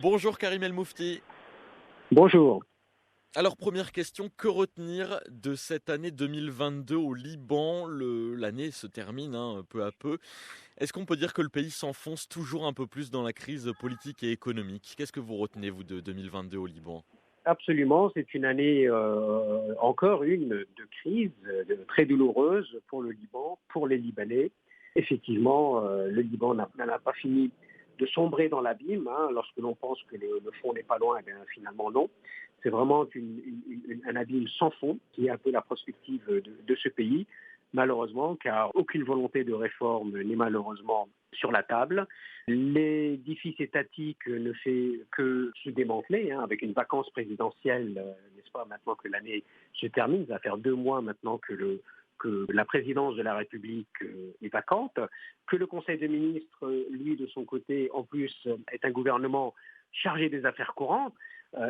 Bonjour Karim El Moufti. Bonjour. Alors première question, que retenir de cette année 2022 au Liban? L'année se termine peu à peu. Est-ce qu'on peut dire que le pays s'enfonce toujours un peu plus dans la crise politique et économique? Qu'est-ce que vous retenez, vous, de 2022 au Liban? Absolument, c'est une année, encore une, de crise très douloureuse pour le Liban, pour les Libanais. Effectivement, le Liban n'en a pas fini de sombrer dans l'abîme. Lorsque l'on pense que le fond n'est pas loin, eh bien, finalement non. C'est vraiment un abîme sans fond qui est un peu la prospective de ce pays, malheureusement, car aucune volonté de réforme n'est malheureusement sur la table. L'édifice étatique ne fait que se démanteler, avec une vacance présidentielle, n'est-ce pas, maintenant que l'année se termine. Ça va faire 2 mois maintenant que la présidence de la République est vacante, que le Conseil des ministres, lui, de son côté, en plus, est un gouvernement chargé des affaires courantes.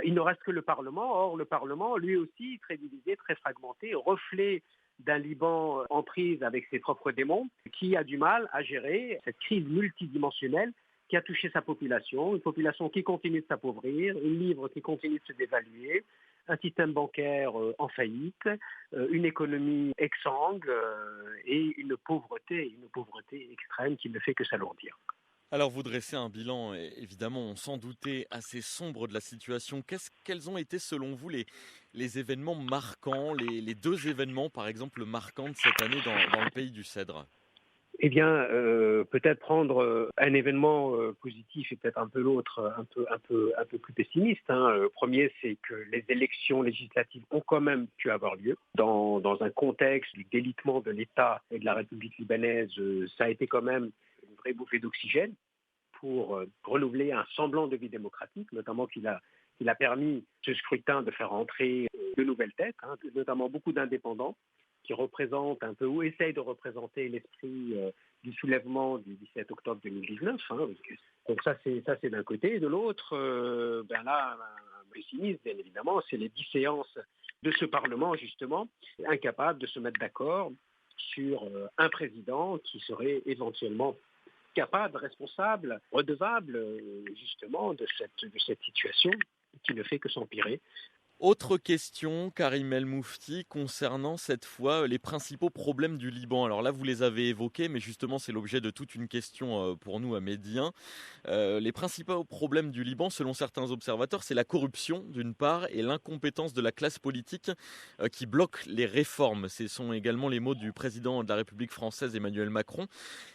Il ne reste que le Parlement. Or, le Parlement, lui aussi, très divisé, très fragmenté, reflet d'un Liban en prise avec ses propres démons, qui a du mal à gérer cette crise multidimensionnelle qui a touché sa population, une population qui continue de s'appauvrir, une livre qui continue de se dévaluer, un système bancaire en faillite, une économie exsangue et une pauvreté extrême qui ne fait que s'alourdir. Alors vous dressez un bilan, évidemment, on s'en doutait, assez sombre de la situation. Quels ont été selon vous les événements marquants, les deux événements par exemple marquants de cette année dans le pays du Cèdre? Eh bien, peut-être prendre un événement positif et peut-être un peu l'autre un peu plus pessimiste. Le premier, c'est que les élections législatives ont quand même pu avoir lieu dans un contexte du délitement de l'État et de la République libanaise. Ça a été quand même une vraie bouffée d'oxygène pour renouveler un semblant de vie démocratique, notamment qu'il a permis ce scrutin de faire entrer de nouvelles têtes, notamment beaucoup d'indépendants qui représentent un peu ou essayent de représenter l'esprit du soulèvement du 17 octobre 2019. Donc ça c'est d'un côté. Et de l'autre, là, un pessimiste, bien évidemment, c'est les 10 séances de ce Parlement, justement, incapable de se mettre d'accord sur un président qui serait éventuellement capable, responsable, redevable, justement, de cette situation qui ne fait que s'empirer. Autre question, Karim El Moufti, concernant cette fois les principaux problèmes du Liban. Alors là, vous les avez évoqués, mais justement, c'est l'objet de toute une question pour nous, Amédiens. Les principaux problèmes du Liban, selon certains observateurs, c'est la corruption, d'une part, et l'incompétence de la classe politique qui bloque les réformes. Ce sont également les mots du président de la République française, Emmanuel Macron.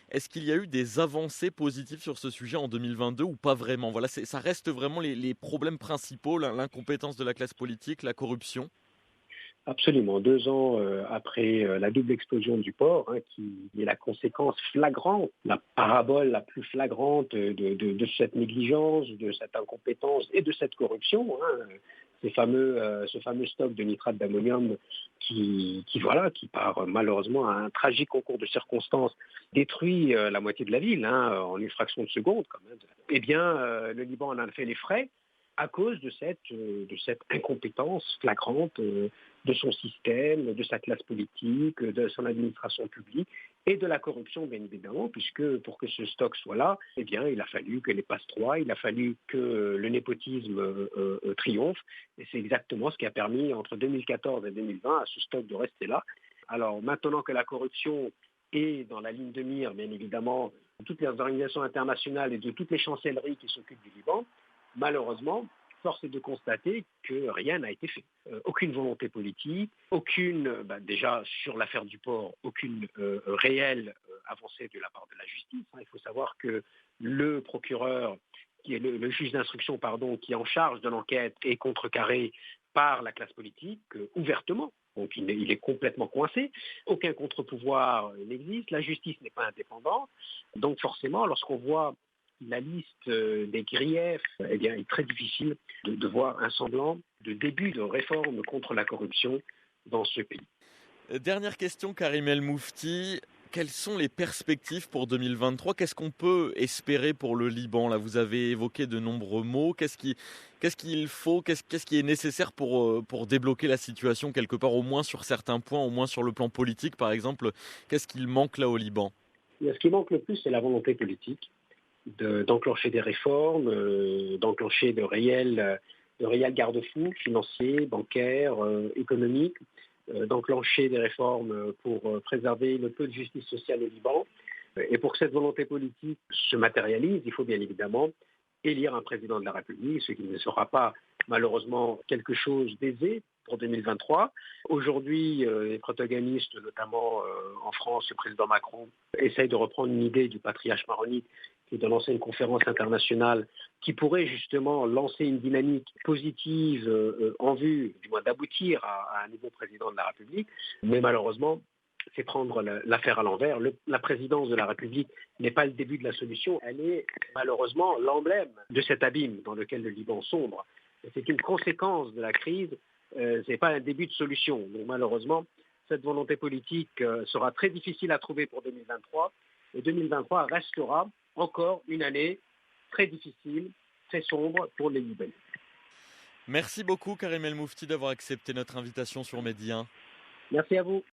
Est-ce qu'il y a eu des avancées positives sur ce sujet en 2022 ou pas vraiment? Voilà, ça reste vraiment les problèmes principaux, l'incompétence de la classe politique, la corruption. Absolument. 2 ans après la double explosion du port, qui est la conséquence flagrante, la parabole la plus flagrante de cette négligence, de cette incompétence et de cette corruption, ce fameux stock de nitrate d'ammonium qui par malheureusement un tragique concours de circonstances détruit la moitié de la ville en une fraction de seconde quand même. Eh bien, le Liban en a fait les frais à cause de cette incompétence flagrante de son système, de sa classe politique, de son administration publique et de la corruption, bien évidemment, puisque pour que ce stock soit là, eh bien, il a fallu que les passe-droits, il a fallu que le népotisme triomphe. Et c'est exactement ce qui a permis, entre 2014 et 2020, à ce stock de rester là. Alors, maintenant que la corruption est dans la ligne de mire, bien évidemment, de toutes les organisations internationales et de toutes les chancelleries qui s'occupent du Liban, malheureusement, force est de constater que rien n'a été fait. Aucune volonté politique, déjà sur l'affaire du port, aucune réelle avancée de la part de la justice. Il faut savoir que le procureur, qui est le juge d'instruction, qui est en charge de l'enquête, est contrecarré par la classe politique ouvertement. Donc il est complètement coincé. Aucun contre-pouvoir n'existe. La justice n'est pas indépendante. Donc forcément, lorsqu'on voit la liste des griefs, il est très difficile de voir un semblant de début de réforme contre la corruption dans ce pays. Dernière question, Karim El Moufti. Quelles sont les perspectives pour 2023? Qu'est-ce qu'on peut espérer pour le Liban? Là, vous avez évoqué de nombreux mots. Qu'est-ce qu'il faut, qu'est-ce qui est nécessaire pour débloquer la situation quelque part, au moins sur certains points, au moins sur le plan politique, par exemple? Qu'est-ce qu'il manque là au Liban? Ce qui manque le plus, c'est la volonté politique. d'enclencher des réformes, d'enclencher de réels garde-fous financiers, bancaires, économiques, d'enclencher des réformes pour préserver le peu de justice sociale au Liban. Et pour que cette volonté politique se matérialise, il faut bien évidemment élire un président de la République, ce qui ne sera pas malheureusement quelque chose d'aisé pour 2023. Aujourd'hui, les protagonistes, notamment en France, le président Macron, essayent de reprendre une idée du patriarche maronite qui est de lancer une conférence internationale qui pourrait justement lancer une dynamique positive en vue, du moins d'aboutir à un nouveau président de la République. Mais malheureusement, c'est prendre l'affaire à l'envers. La présidence de la République n'est pas le début de la solution, elle est malheureusement l'emblème de cet abîme dans lequel le Liban sombre. C'est une conséquence de la crise, ce n'est pas un début de solution. Donc malheureusement, cette volonté politique sera très difficile à trouver pour 2023, et 2023 restera encore une année très difficile, très sombre pour les Libanais. Merci beaucoup Karim El Moufti d'avoir accepté notre invitation sur Média 1. Merci à vous.